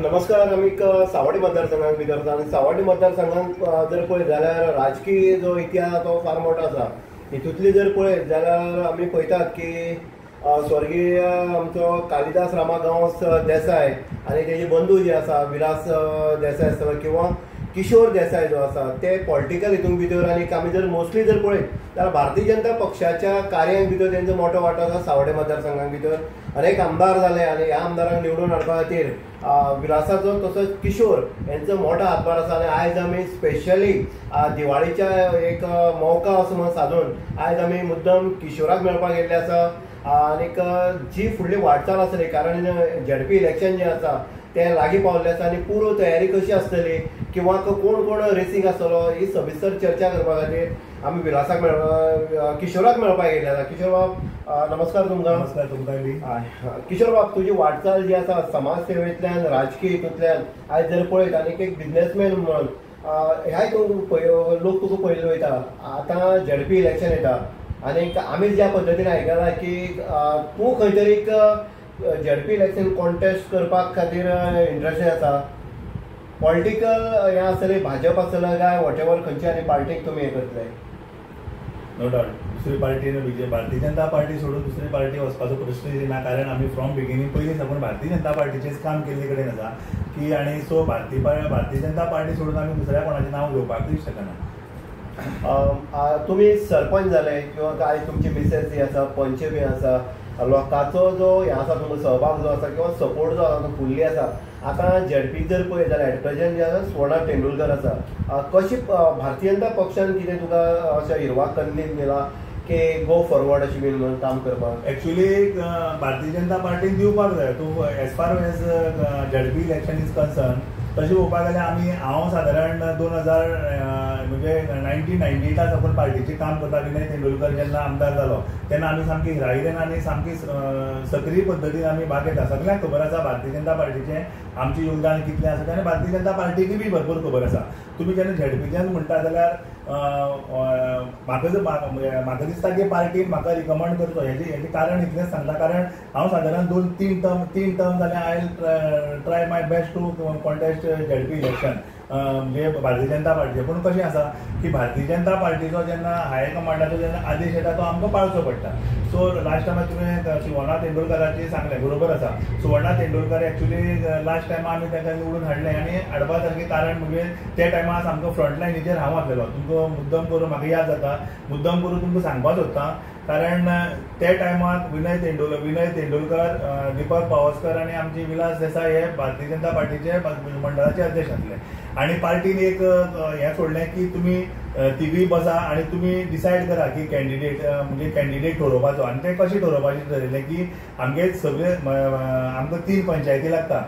नमस्कार. आम्ही सावड्डी मतदारसंघात भितर आणि सावड्डी मतदारसंघात जर पळयत जाल्यार राजकीय जो इतिहास तो फार मोठो आसा. हितूंतली जर पळयत जाल्यार आमी पळयतात की स्वर्गीय आमचो कालिदास रामागांवस देसाय आनी तेजे बंधू जे आसा विलास देसाय आसता किंवा किशोर देसाय जो आसा ते पॉलिटिकल हितून भितर आनी आमी जर मोस्टली जर पळयत जाल्यार भारतीय जनता पक्षाच्या कार्यांक भितर तेंचो मोठो वांटो आसा. सावड्डे मतदारसंघां भितर अनेक आमदार जाले आनी ह्या आमदारांक निवडून हाडपा खातीर विलासाचो तसोच किशोर यांचो मोठो हातभार आसा. आनी आयज आमी स्पेशली दिवाळीच्या एक मौका असो म्हणून सादून आयज आमी मुद्दम किशोराक मेळपाक गेल्ले आसा. आनीक जी फुडली वाटचाल आसतली कारण झडपी इलेक्शन जे आसा ते लागीं पावल्ले आसा आनी पूर्व तयारी कशी आसतली किंवा कोण कोण रेसींग आसतलो ही सविस्तर चर्चा करपा खातीर आमी विलासाक किशोराक मेळपाक गेल्ले आसा. किशोर बाब नमस्कार तुमकां. नमस्कार तुमकां बी. किशोर बाब तुजी वाटचाल जी आसा समाज सेवेंतल्यान राजकीय हितूंतल्यान आयज जर पळयत आनीक एक बिझनेसमॅन म्हणून ह्या लोक तुका पळयल्ले वयता. आतां झडपी इलेक्शन येता आनीक आमी ज्या पद्दतीन आयकलां की तूं खंय तरी झडपी इलेक्शन कॉन्टेस्ट करपाक खातीर इंट्रस्टेड आसा. पॉलिटिकल हें आसतलें भाजप आसतलें काय वॉटेवर खंयची आनी पार्टीक तुमी हें करतले? नो डाउट दुसरी पार्टी भारतीय जनता पार्टी सोडून दुसरी पार्टी वचपाचो प्रश्न ना. कारण आमी फ्रॉम बिगिनींग पयलीं साकून भारतीय जनता पार्टीचेच काम केल्ले कडेन आसा की आनी सो भारतीय जनता पार्टी सोडून आमी दुसऱ्या कोणाचें नांव घेवपाकूच शकना. तुमी सरपंच जाले किंवा काय तुमची मिसेस जी आसा पंच बी आसा लोकांचो जो हे आसा तुमचो सहभाग जो आसा किंवा सपोर्ट जो आसा तो फुल्ली आसा. आतां झडपी जर पळयत जाल्यार एट प्रेझेंट जे आसा सुवर्णा तेंडुलकर आसा. कशी भारतीय जनता पक्षान कितें तुका अशें हिरवा कंदील दिला की गो फॉरवर्ड अशें बीन म्हणून काम करपाक? एक्चुअली भारतीय जनता पार्टीन दिवपाक जाय. तूं as far as ZP election is concern तशें पळोवपाक गेल्यार हांव सादारण 2000 म्हणजे 1998 साकून पार्टीचें काम करता. विनय तेंडुलकर जेन्ना आमदार जालो तेन्ना आमी सामकी हिरायेन आनी सामकी सक्रीय पद्दतीन आमी भाग घेता. सगळ्यांक खबर आसा भारतीय जनता पार्टीचें आमचें योगदान कितलें आसा आनी भारतीय जनता पार्टीक बी भरपूर खबर आसा. तुमी जेन्ना झडपीच्यान म्हणटा जाल्यार म्हाका दिसता की पार्टीन म्हाका रिकमेंड करचो. हेजें कारण इतलेंच सांगता कारण हांव सादारण 2-3 टर्म जाल्यार I try my best to contest ZP election म्हणजे भारतीय जनता पार्टीचे. पूण कशें आसा की भारतीय जनता पार्टीचो जेन्ना हायकमांडाचो जेन्ना आदेश येता तो आमकां पाळचो पडटा. सो लास्ट टायमार तुवें सुवर्णा तेंडुलकराची सांगलें बरोबर आसा. सुवर्णा तेंडुलकर एक्चुअली लास्ट टायमार आमी ताका निवडून हाडलें आनी हाडपा सारकें कारण म्हणजे त्या टायमार सामको फ्रंटलायनीचेर हांव आसलेलो. तुमकां मुद्दम करून म्हाका याद जाता मुद्दम करून तुमकां सांगपाक सोदतां कारण त्या टायमार विनय तेंडुलकर दीपक पावसकर आनी आमचे विलास देसाय हे भारतीय जनता पार्टीचे मंडळाचे अध्यक्ष आसले. आनी पार्टीन एक हें सोडलें की तुमी तिगूय बसा आनी तुमी डिसायड करा की कॅन्डिडेट ठरोवपाचो. आनी तें कशें ठरोवपाचें ठरयलें की आमगे सगळे आमकां 3 पंचायती लागता.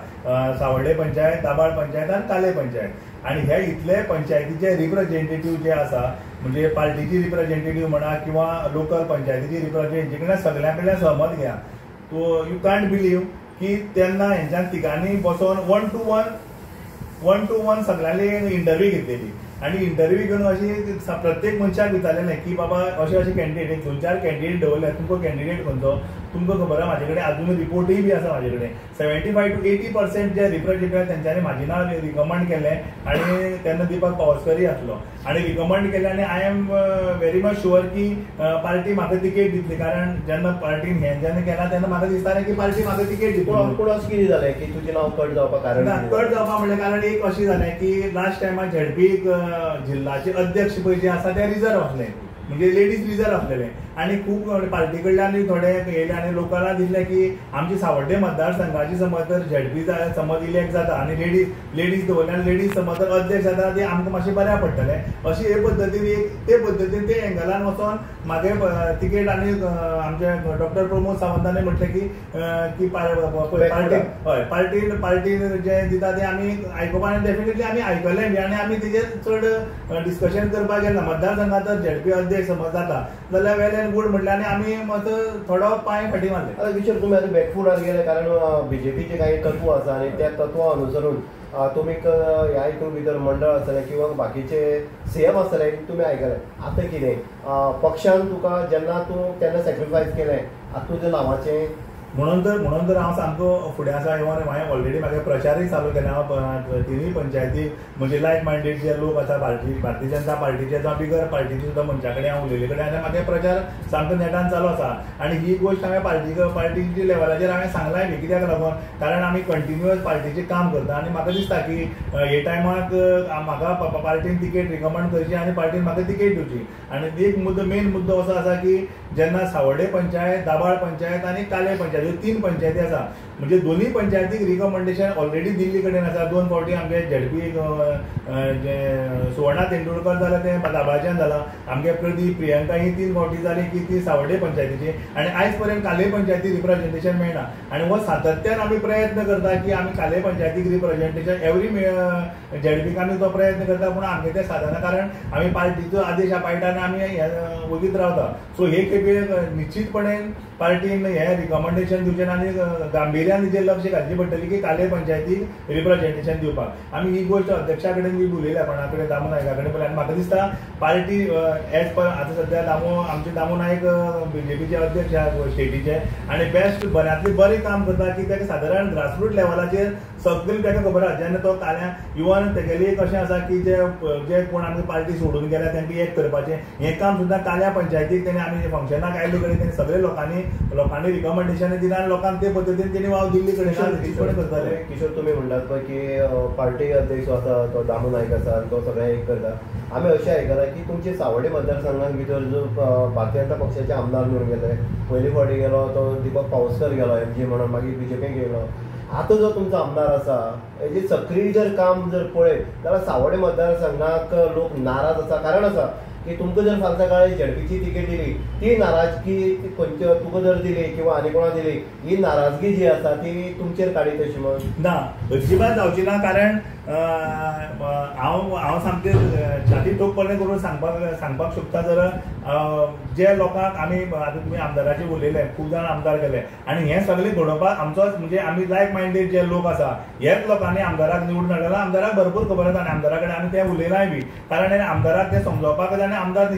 सावड्डे पंचायत, दाबाळ पंचायत आनी काले पंचायत. आनी हे इतले पंचायतीचे रिप्रेझेंटेटिव्ह जे आसा म्हणजे पार्टीची रिप्रेझेंटेटिव्ह म्हणा किंवा लोकल पंचायतीची रिप्रेझेंटेटिव्ह कडल्यान सगळ्यां कडल्यान सहमत घेया. सो यू कांट बिलीव की तेन्ना हेंच्यान तिगांनी बसोन 1 to 1 सगळ्यांनी इंटरव्यू घेतलेली. आनी इंटरव्यू घेवन अशी प्रत्येक मनशाक विचारलेलें की बाबा अशें कॅन्डिडेट 2-4 कॅन्डिडेट दवरले. तुमकां कॅन्डिडेट खंयचो तुमकां खबर आहा म्हाजे कडेन अजून रिपोर्टूय बी आसा म्हाजे कडेन. 75 to 80% जे रिप्रेझेंटेटिव्ह तेंच्यांनी म्हाजें नांव रिकमेंड केलें आनी तेन्ना दीपक पावसकरूय आसलो आनी रिकमेंड केलें. आनी I am very much sure की पार्टी म्हाका तिकेट दितली कारण जेन्ना पार्टीन हें जेन्ना केलां तेन्ना म्हाका दिसतालें की पार्टी म्हाका तिकेट दितली. पूण अशें कितें जालें की तुजें नांव कट जावपाक कारण? कट जावपाक म्हणलें कारण एक अशें जालें की लास्ट टायमार झडपीक जिल्ल्याचे अध्यक्ष पळय जे आसा ते रिजर्व आसले म्हणजे लेडीज रिजर्व आसलेले. आनी खूब पार्टी कडल्यान थोडे येयले आनी लोकांक दिसलें की आमची सावड्डे मतदारसंघाची समज तर झडपी समज इलेक्ट जाता आनी लेडीज दवरल्यान लेडीज समज तर अध्यक्ष जाता ते आमकां मातशें बऱ्या पडटलें अशें हे पद्दतीन ते पद्दतीन ते एंगलान वचोन म्हागे तिकेट आनी आमचे डॉक्टर प्रमोद सावंतांनी म्हटलें की पार्टीन जें दिता तें आमी आयकुपा आनी डेफिनेटली आमी आयकलें बी आनी आमी तेजेर चड डिस्कशन करपाक गेले ना. मतदारसंघात तर झडपी अध्यक्ष समज जाता जाल्यार वेल एंड गूड म्हटलें आनी आमी मात थोडो पांय फाटीं मारले. आतां विचार तुमी आतां बॅकफुटार गेले कारण बीजेपीचे काही तत्व आसा आनी त्या तत्वां अनुसरून तुमी ह्या हितून भितर मंडळ आसतले किंवा बाकीचे सीएम आसतले तुमी आयकले. आतां कितें पक्षान तुका जेन्ना तूं तेन्ना सॅक्रिफायस केलें आतां तुज्या नांवाचें म्हणून तर हांव सामको फुडें आसा. इवन हांवें ऑलरेडी म्हागे प्रचारूय चालू केला. हांव तिनूय पंचायती म्हणजे लायक मायंडेड जे लोक आसा भारतीय जनता पार्टीचे जावं बिगर पार्टीचे सुद्दां मनशा कडेन हांव उलयले कडेन आनी म्हागे प्रचार सामको नेटान चालू आसा. आनी ही गोश्ट हांवें पार्टीच्या लेवलाचेर हांवें सांगलाय बी. कित्याक लागून कारण आमी कंटिन्युअस पार्टीचें काम करता आनी म्हाका दिसता की हे टायमाक म्हाका पार्टीन तिकेट रिकमेंड करची आनी पार्टीन म्हाका तिकेट दिवची. आनी एक मेन मुद्दो असो आसा की जेन्ना सावड्डे पंचायत, दाबाळ पंचायत आनी काले पंचायत ह्यो 3 पंचायती आसा. म्हणजे दोनूय पंचायतीक रिकमेंडेशन ऑलरेडी दिल्ली कडेन आसा. 2 फावटी आमगे झेडपी सुवर्णा तेंडुलकर जालें तें दाबाळच्यान जालां. आमगे प्रदीप, प्रियंका ही 3 फावटी जाली की ती सावड्डे पंचायतीची. आनी आयज पर्यंत काले पंचायतीक रिप्रेझेंटेशन मेळना. आनी हो सातत्यान आमी प्रयत्न करता की आमी काले पंचायतीक रिप्रेझेंटेशन एवरी झेडपीक आमी तो प्रयत्न करता. पूण आमगे तें साधना कारण आमी पार्टीचो आदेश पाळटा आनी आमी वगीत रावता. सो हे खेपे निश्चितपणे पार्टीन हे रिकमेंडेशन दिवचें आनी गांभीर्यान हेजेर लक्ष घालची पडटली की काले पंचायतीक रिप्रेझेंटेशन दिवपाक. आमी ही गोश्ट अध्यक्षा कडेन बी उलयल्या, कोणा कडेन दामू नायका कडेन पळय. आनी म्हाका दिसता पार्टी एज पर आतां सद्या आमचे दामू नायक बीजेपीचे अध्यक्ष आहात स्टेटीचे आनी बेस्ट बऱ्यांतली बरें काम करता की ताका सादारण ग्रासरूट लेवलाचेर सगळें ताका खबर आसा. जेन्ना तो काल्या इवन तेगेली एक अशें आसा की जे कोण आमी पार्टी सोडून गेल्या तांकां एक करपाचें हें काम सुद्दां काल्या पंचायतीक तेणी आमी फंक्शनाक आयले कडेन तेणी सगळे लोकांनी रिकमेंडेशन दिलां आनी लोकांक ते पद्दतीन तेणी वाव दिल्ली कडेन करताले. किशोर तुमी म्हणटात पळय की पार्टी अध्यक्ष आसा तो दामू नायक आसा तो सगळें एक करता. आमी अशें आयकलां की तुमचे सावड्डे मतदारसंघान भितर जो भारतीय जनता पक्षाचे आमदार म्हणून गेले, पयलीं फावटी गेलो तो दीपक पावसकर गेलो MG म्हणून, मागीर बीजेपीक गेलो. आतां जो तुमचो आमदार आसा हेजे सक्रीय जर काम जर पळयत जाल्यार सावड्डे मतदारसंघाक लोक नाराज आसा. कारण आसा की तुमकां जर फाल्यां सकाळी झेडपीची तिकेट दिली ती नाराजगी तुका जर दिली किंवा आनी कोणा दिली ही नाराजगी जी आसा ती तुमचेर काडीत अशी म्हणून ना, अजिबात जावची ना. कारण हांव सामकें छाती टोकपणे करून सांगपाक सोदता. जर जे लोकांक आमी आतां तुमी आमदाराचेर उलयले, खूब जाण आमदार गेले आनी हें सगळें घडोवपाक आमचोच म्हणजे आमी लायक मायंडेड जे लोक आसा हेच लोकांनी आमदाराक निवडून हाडला. आमदाराक भरपूर खबर आसा आनी आमदारा कडेन आमी तें उलयलाय बी. कारण आमदाराक तें समजोवपाक आनी आमदार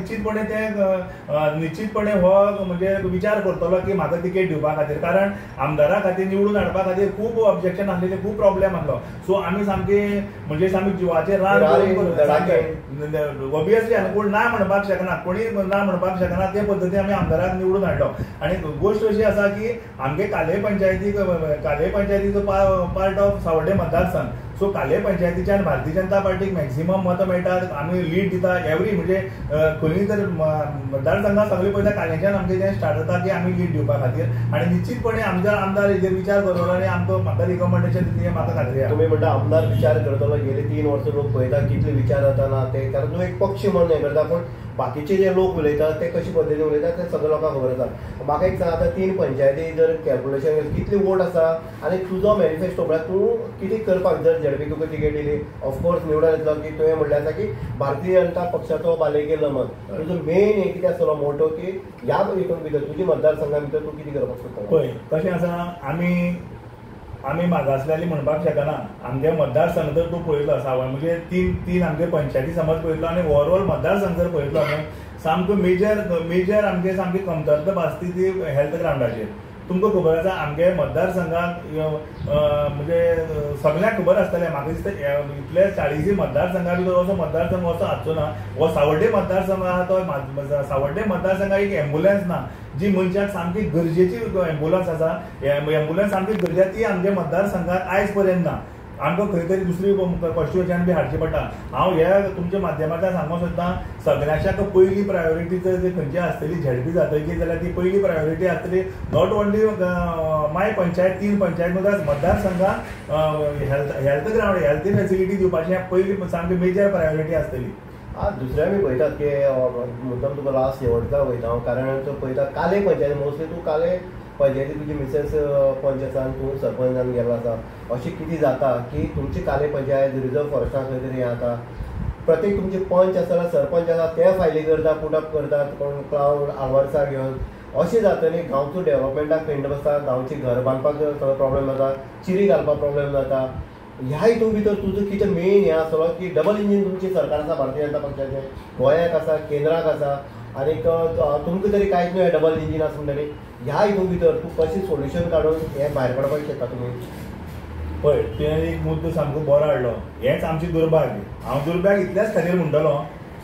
निश्चितपणे हो म्हणजे विचार करतलो की म्हाका तिकेट दिवपा खातीर. कारण आमदारा खातीर निवडून हाडपा खातीर खूब ऑब्जेक्शन आसलेले, खूब प्रॉब्लेम आसलो. सो आमी सामके म्हणजे सामके जिवाचेर रान ऑबियसली कोण ना म्हणपाक शकना, कोणी ना म्हणपाक शकना ते पद्दतीन आमी आमदाराक निवडून हाडलो. आनी गोश्ट अशी आसा की आमगे काले पंचायतीचो पार्ट ऑफ सावड्डे मतदारसंघ. सो काले पंचायतीच्यान भारतीय जनता पार्टीक मॅक्झिमम मतां मेळटात. आमी लीड दिता एवरी म्हणजे खंय तर मतदारसंघात सगळे पळयता काल्याच्यान आमचें जें स्टार्ट जाता की आमी लीड दिवपा खातीर. आनी निश्चितपणे आमच्या आमदार हेजेर विचार करतलो आनी आमकां म्हाका रिकमेंडेशन दितली म्हाका खात्री आसा. तुमी म्हणटा आमदार विचार करतलो. गेले 3 वर्सां लोक पळयता कितले विचार जाता ना ते. कारण तूं एक पक्ष म्हणून हें करता, पूण बाकीचे जे लोक उलयतात ते कशे पद्दतीन उलयतात ते सगळे लोकांक खबर आसा. म्हाका एक सांग, आतां 3 पंचायती जर कॅल्क्युलेशन कितली वोट आसा आनी तुजो मॅनिफेस्टो म्हळ्यार तूं कितें करपाक जर झेडपी तुका तिकेट दिली ऑफकोर्स निवडून येतलो की तुवें म्हणलें आसा की भारतीय जनता पक्षाचो बालेकिल्लो मत. तुजो मेन हें कितें आसतलो मोटो की ह्या हितून भितर तुजी मतदारसंघा भितर तूं कितें करपाक सोदता. पळय कशें आसा, आमी मागासलेली म्हणपाक शकना. आमगे मतदारसंघ जर तूं पळयलो सावळ म्हणजे तीन आमगे पंचायती समज पळयतलो आनी ओवरऑल मतदारसंघ जर पळयतलो न्हू सामको मेजर आमगे सामकी कमतरता भासता ती हेल्थ ग्राउंडाचेर. तुमकां खबर आसा आमगे मतदारसंघाक म्हणजे सगळ्यांक खबर आसतलें. म्हाका दिसता इतले 40 मतदारसंघा भितर असो मतदारसंघ असो आसचो ना. हो सावड्डे मतदारसंघ आहा तो सावड्डे मतदारसंघाक एक एम्बुलन्स ना जी मनशाक सामकी गरजेची एम्बुलन्स आसा. एम्बुलन्स सामकी गरजेची ती आमच्या मतदारसंघात आयज पर्यंत ना. आमकां खंय तरी दुसरी कॉन्स्टिट्युएन्सीन बी हाडची पडटा. हांव ह्या तुमच्या माध्यमांतल्यान सांगूंक सोदतां सगळ्यांच्याक पयली प्रायोरिटी जर खंयची आसतली झेडपी जातकीर जाल्यार ती पयली प्रायोरिटी आसतली not only my panchayat 3 panchayat मतदारसंघाक हेल्थ ग्राउंड हेल्थ फेसिलिटी दिवपाची पयली सामकी मेजर प्रायोरिटी आसतली. दुसऱ्या आमी पळयतात की मुद्दम तुका लास्ट शेवटचा वयता हांव. कारण तूं पळयता काले पंचायत मोस्टली तूं काले पंचायती तुजी मिसेस पंच आसा आनी तूं सरपंच जावन गेलो आसा. अशें कितें जाता की तुमची काले पंचायत रिजर्व फॉरेस्टान खंय तरी हें जाता. प्रत्येक तुमचे पंच आसा जाल्यार सरपंच आसा ते फायली करता, पुटअप करतात, कोण क्रावड आलवारसा घेवन. अशें जातनी गांवचो डेव्हलपमेंटाक खंड बसता, गांवची घर बांदपाक सगळो प्रॉब्लेम जाता, चिरी घालपाक प्रॉब्लेम जाता. ह्या हितून भितर तुजो कितें मेन हें आसतलो की डबल इंजीन तुमचें सरकार आसा भारतीय जनता पक्षाचें, गोंयाक आसा, केंद्राक आसा. आनी तुमकां तरी कांयच न्हू डबल इंजीन आसा म्हणटरी ह्या हितून भितर तूं कशें सोल्युशन काडून हें भायर काडपाक शकता तुमी? पळय तुवें एक मुद्दो सामको बरो हाडलो. हेंच आमचें दुर्भाग्य. हांव दुर्भाग्य इतल्याच खातीर म्हणटलो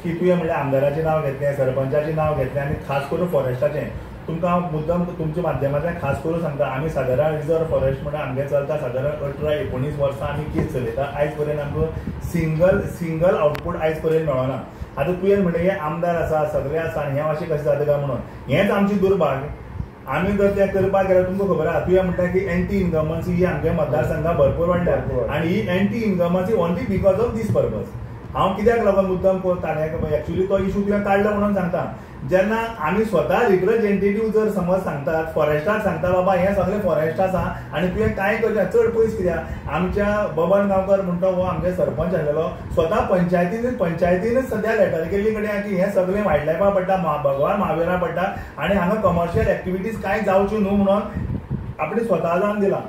की तुवें म्हणल्यार आमदाराचें नांव घेतलें, सरपंचाचें नांव घेतलें आनी खास करून फॉरेस्टाचें. तुमकां हांव मुद्दम तुमच्या माध्यमांतल्यान खास करून सांगता, आमी सादारण रिजर्व फॉरेस्ट म्हणल्यार आमगे चलता सादारण 18-19 वर्सां आमी केस चलयता. आयज पर्यंत आमकां सिंगल आउटपूट आयज पर्यंत मेळना. आतां तुवें म्हणलें हे आमदार आसा, सगळे आसा आनी हें अशें कशें जाता काय म्हणून. हेंच आमचें दुर्भाग्य. आमी जर तें करपाक गेल्यार तुमकां खबर आहा, तुवें म्हणटा की एंटी इनकमन्सी ही आमच्या मतदारसंघात भरपूर वाडल्या आनी ही anti incumbency only because of this purpose. हांव कित्याक लागून मुद्दम एक्चुअली तो इशू तुवें काडलो म्हणून सांगता. जेन्ना आमी स्वता रिप्रेझेंटेटिव्ह जर समज सांगतात, फॉरेस्टाक सांगता बाबा हें सगळें फॉरेस्ट आसा आनी तुवें कांय करचें चड पयस कित्याक. आमच्या बबन गांवकर म्हणटा हो आमचे सरपंच आसलेलो, स्वता पंचायतीनच सद्या लेटर केल्ली कडेन की हें सगळें वायल्ड लायफा पडटा, भगवान महावीरा पडटा आनी हांगा कमर्शियल एक्टिविटीज कांय जावच्यो न्हू म्हणून आपणे स्वता जावन दिला.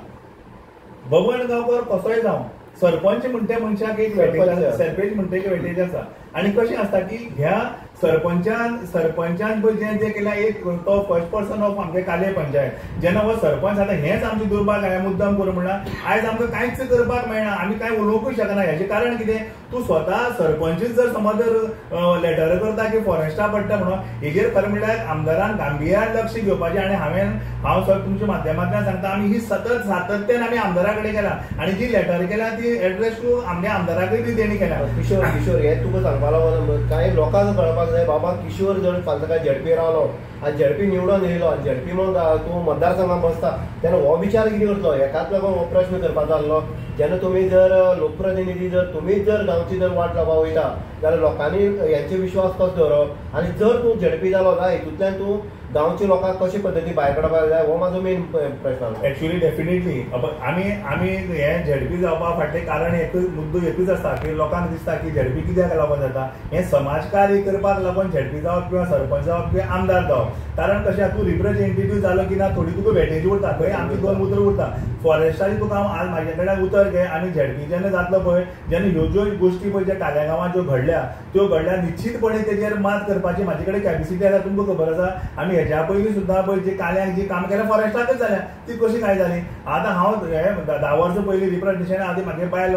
बबन गांवकर कसोय जावं, सरपंच म्हणटे मनशाक एक वेटेज आसा, सरपंच म्हणटा एक वेटेज आसा. आनी कशें आसता की ह्या सरपंचान पळय जें केल्या एक तो फर्स्ट पर्सन ऑफ आमगे काले पंचायत जेन्ना हो सरपंच आतां हेंच आमचें दुर्भाग्य हांवें मुद्दाम करून म्हणलां. आयज आमकां कांयच करपाक मेळना, आमी कांय उलोवंकूच शकना. हेजें कारण कितें, तूं स्वता सरपंचूच जर समज जर लेटर करता की फॉरेस्टा पडटा म्हणून, हेजेर खरें म्हणल्यार आमदारान गांभीर्यान लक्ष घेवपाचें. आनी हांव सर तुमच्या माध्यमांतल्यान सांगता, आमी ही सातत्यान आमी आमदारा कडेन केला आनी जी लेटर केल्या ती एड्रेस टू आमच्या आमदाराकय बी तेणी केल्या. किशोर हें तुका सांगपा लागून कांय लोकांक कळपाक जाय बाबा किशोर जर फाल्यां झडपी रावलो आनी झडपी निवडून येयलो आनी झडपी म्हणून तूं मतदारसंघात बसता तेन्ना हो विचार कितें करतलो. हेकाच लागून हो प्रश्न करपाचो आसलो. जेन्ना तुमी जर लोकप्रतिनिधी जर तुमीच जर गांवची जर वाट लावपाक वयता जाल्यार लोकांनी हेंचे विश्वास कसो दवरप आनी जर तूं झडपी जालो जाय हितूंतल्यान तूं गांवच्या लोकांक कशे पद्दती भायर काडपाक जाय हो म्हाजो मेन प्रश्न. एक्चुअली डेफिनेटली आमी हे झडपी जावपा फाटलें कारण एकूच मुद्दो एकूच आसता की लोकांक दिसता की झडपी कित्याक लागून जाता. हें समाजकार्य करपाक लागून झडपी जावप किंवा सरपंच जावप किंवा आमदार जावप. कारण कशें तूं रिप्रेझेंटेटिव्ह जालो की ना थोडी तुका वेटेज उरता, खंय आमची 2 उतर उरता. फॉरेस्टाची तुका हांव आज म्हाजे कडल्यान उतर घे आनी झडपी जेन्ना जातलो पळय, जेन्ना ह्यो ज्यो गोश्टी पळय ज्या काल्या गांवांत ज्यो घडल्या त्यो घडल्या, निश्चितपणे तेजेर मात करपाची म्हाजे कडेन कॅपेसिटी आसा. तुमकां खबर आसा आमी हेच्या पयलीं सुद्दां पळय जे काल्यांक जी काम केलें फॉरेस्टाकच जाल्या ती कशी काय जाली. आतां हांव हे 10 वर्सां पयलीं रिप्रेझेंटेशन आदी म्हागे बायल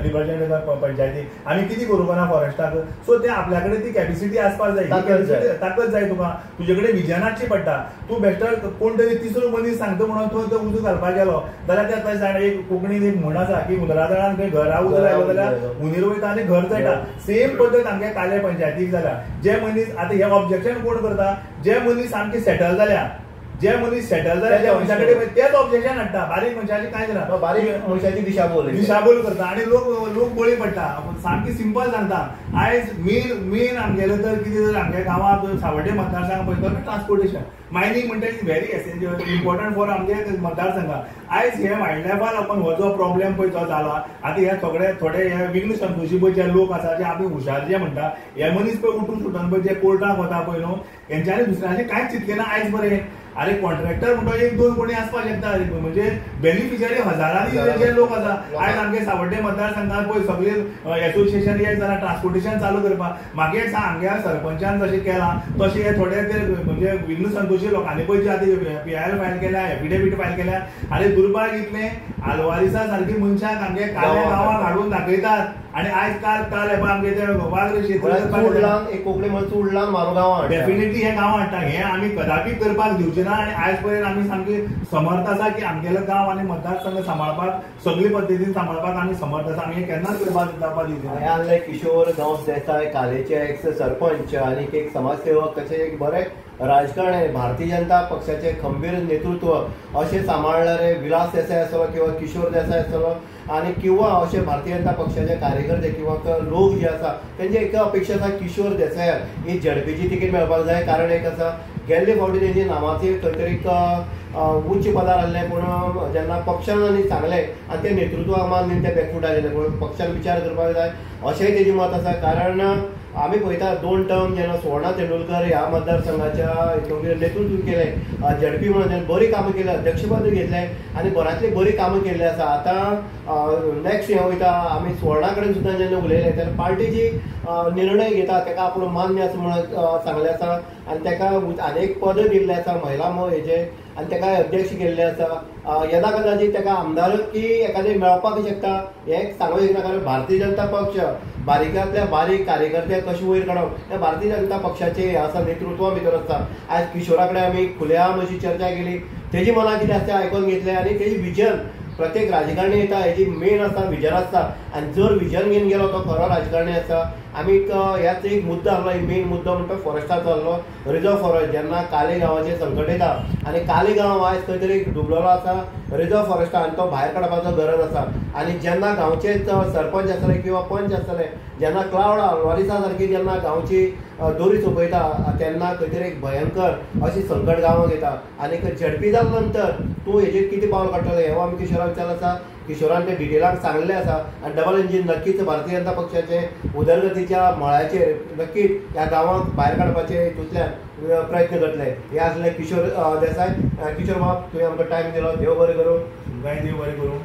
रिप्रेझेंटेटिव्ह पंचायती आमी कितें करूं ना फॉरेस्टाक. सो ते आपल्या कडेन ती कॅपेसिटी आसपाक जाय, ताकद जाय तुका. तुजे कडेन विजनाची पडटा. तूं बेश्टर कोण तरी तिसरो मनीस सांगता म्हणून तूं तो उजो घालपाक गेलो जाल्यार ते जाण एक कोंकणीन एक म्हण आसा की उदरादळान खंय घरा उजो लायलो जाल्यार उंदीर वयता आनी घर चयटा. सेम पद्दत आमगे काले पंचायतीक जाल्या. जे मनीस आतां हे ऑब्जेक्शन कोण करता, जे मनीस सामके सेटल जाल्या त्या मनशा कडेन तेच ऑब्जेक्शन हाडटा. बारीक मनशाची कांय ना, बारीक मनशाची दिशाभूल करता आनी लोक बळी पडटा. सामकी सिंपल सांगता. आयज मेन आमगेलें तर कितें जर आमच्या गांवांत सावड्डे मतदारसंघ पळयता ट्रान्सपोर्टेशन मायनिंग म्हणटा ती व्हेरी एसेंशियल इम्पॉर्टंट फॉर आमगे मतदारसंघात. आयज हे वायल्ड लायफा लागून हो जो प्रॉब्लेम पळय जो जाला आतां हे सगळे थोडे हे विघ्न संतोशी पळय जे लोक आसा जे आमी हुशार जे म्हणटा हे मनीस पळय उठून सुटून पळय जे कोर्टाक वता पळय न्हू हेंच्यांनी दुसऱ्यांचे कांयच चिंतलें ना आयज बरें. अरे कॉन्ट्रॅक्टर म्हणटा 1-2 कोणी आसपाक शकता म्हणजे बेनिफिशियरी हजारांनी जे लोक आसा. आयज आमगे सावड्डे मतदारसंघात पळय सगळे एसोसिएशन एक जाल्यार ट्रान्सपोर्टेशन चालू करपाक. म्हाका एक सांग, आमगे सरपंचान जशें केलां तशें हे थोडे ते म्हणजे विघ्न संतोशी लोकांनी पळय जे आतां PIL फायल केल्या, एफिडेविट फायल केल्या. आनी दुर्भाग्य इतलें आलवारिसा सारकी मनशाक आमगे काल्या गांवांक हाडून दाखयतात आनी आयज काल हे आमगे ते वाघ क्षेत्र कोंकणी म्हणून उडलां मारू गांवांत डेफिनेटली हे गांव हाडटा. हे आमी कदापि करपाक दिवचे ना आनी आयज पर्यंत आमी सामकी समर्थ आसा की आमगेलो गांव आनी मतदारसंघ सांबाळपाक सगळे पद्दतीन सांबाळपाक आमी समर्थ आसा. आमी हे केन्नाच करपाक जावपाक दिवचे ना. हे किशोर गांव देसाय कालेचे एक सरपंच आनी एक समाजसेवक तशें एक बरे राजकारणी भारतीय जनता पक्षाचे खंबीर नेतृत्व अशें सांबाळणारे विलास देसाय आसलो किंवा किशोर देसाय आसलो आनी किंवा अशे भारतीय जनता पक्षाचे कार्यकर्ते किंवा लोक जे आसा तेंची एक अपेक्षा आसा किशोर देसायाक ही झडपीची तिकेट मेळपाक जाय. कारण एक आसा गेल्ले फावटी तेंची नांवाचे खंय तरी उच्च पदार आसले पूण जेन्ना पक्षान सांगले आनी ते नेतृत्वाक मान ते बॅकफूट आयले पूण पक्षान विचार करपाक जाय अशेंय तेजें मत आसा. कारण आमी पळयता 2 टर्म जेन्ना सुवर्णा तेंडुलकर ह्या मतदारसंघाच्या हितून नेतृत्व केलें, झडपी म्हणून ताणें बरी कामां केली, अध्यक्षपद घेतलें आनी बऱ्यांतली बरी कामां केल्ली आसा. आतां नेक्स्ट हें वयता आमी सुवर्णा कडेन सुद्दां जेन्ना उलयले तेन्ना पार्टी जी निर्णय घेता ताका आपूण मान्य आसा म्हणून सांगलें आसा आनी ताका आनीक पद दिल्लें आसा महिला हेजे आनी ताका अध्यक्ष केल्ले आसा. येदा कदाचित ताका आमदारकी एखादें मेळपाक शकता हें सांगूंक शकना, कारण भारतीय जनता पक्ष बारीकांतल्या बारीक कार्यकर्ते कशे वयर काडप हें भारतीय जनता पक्षाचे हें आसा, नेतृत्वा भितर आसता. आयज किशोरा कडेन आमी खुलेआम अशी चर्चा केली, तेजी मनां कितें आसा आयकून घेतलें आनी तेजी विजन प्रत्येक राजकारणी येता हेजी मेन आसता, विजन आसता आनी जर विजन घेवन गेलो तो खरो राजकारणी आसता. आमी ह्याच एक मुद्दो आहलो, मेन मुद्दो म्हणटा फॉरेस्टाचो आहलो, रिजर्व फॉरेस्ट. जेन्ना काले गांवाचें संकट येता आनी काले गांव आयज खंय तरी डुबलेलो आसा रिजर्व फॉरेस्टा आनी तो भायर काडपाचो गरज आसा. आनी जेन्ना गांवचे सरपंच आसतले किंवा पंच आसतले, जेन्ना क्लावड आल्वारिसा सारकी जेन्ना गांवची दोरी सोंपयता तेन्ना खंय तरी एक भयंकर अशी संकट गांवांक येता. आनी झडपी जाल्या नंतर तूं हेजेर कितें पावल काडटलें हें आमी किशोराक विचारलें आसा. किशोरान ते डिटेलान सांगलें आसा आनी डबल इंजीन नक्कीच भारतीय जनता पक्षाचे उदरगतीच्या मळाचेर नक्कीच ह्या गांवांक भायर काडपाचे हितूंतल्यान प्रयत्न करतले. हे आसले किशोर देसाय. किशोर बाब तुवें आमकां टायम दिलो, देव बरें करूं. तुमकांय देव बरें करूं.